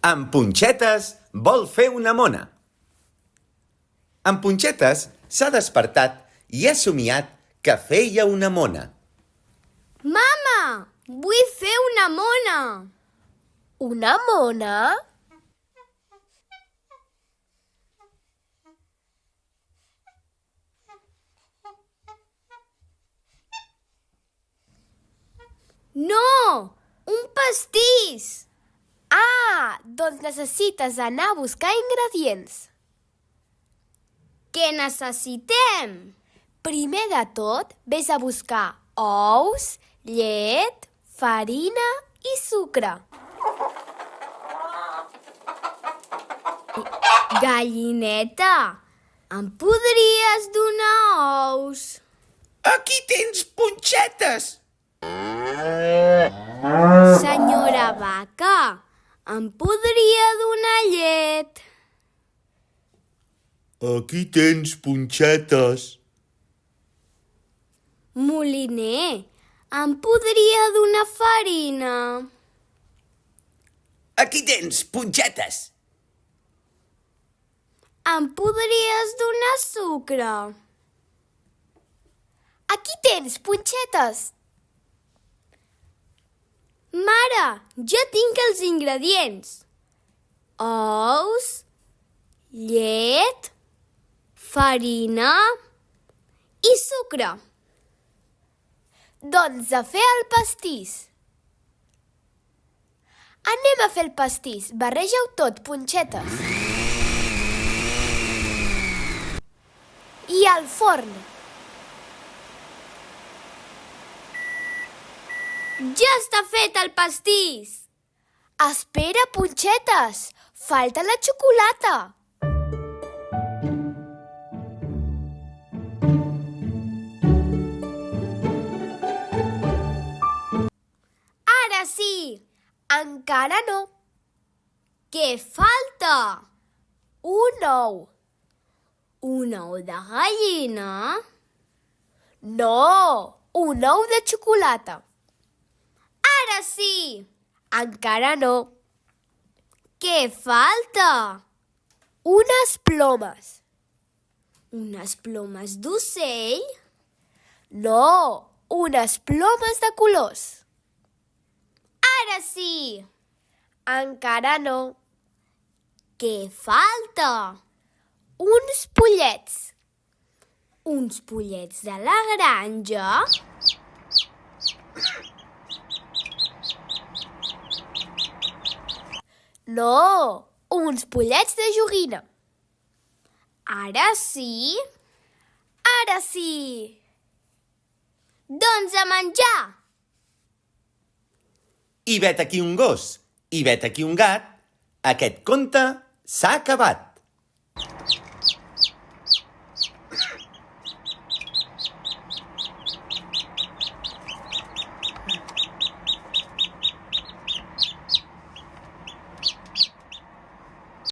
En Punxetes vol fer una mona. En Punxetes s'ha despertat i ha somiat que feia una mona. Mama, vull fer una mona. Una mona? No, un pastís. Ah, doncs necessites anar a buscar ingredients. Què necessitem? Primer de tot, vés a buscar ous, llet, farina i sucre. Gallineta, em podries donar ous? Aquí tens punxetes! Senyora vaca, em podria donar llet? Aquí tens punxetes. Moliner, em podria donar farina? Aquí tens punxetes. Em podries donar sucre? Aquí tens punxetes. Mare, ja tinc els ingredients. Ous, llet, farina i sucre. Doncs a fer el pastís. Anem a fer el pastís. Barreja-ho tot, punxetes. I al forn. Ja està fet el pastís! Espera, punxetes. Falta la xocolata. Ara sí! Encara no. Què falta? Un ou. Un ou de gallina? No, un ou de xocolata. Ara sí! Encara no. Què falta? Unes plomes. Unes plomes d'ocell? No, unes plomes de colors. Ara sí! Encara no. Què falta? Uns pollets. Uns pollets de la granja? No, uns pollets de joguina. Ara sí? Ara sí! Doncs a menjar! I vet aquí un gos, i vet aquí un gat. Aquest conte s'ha acabat.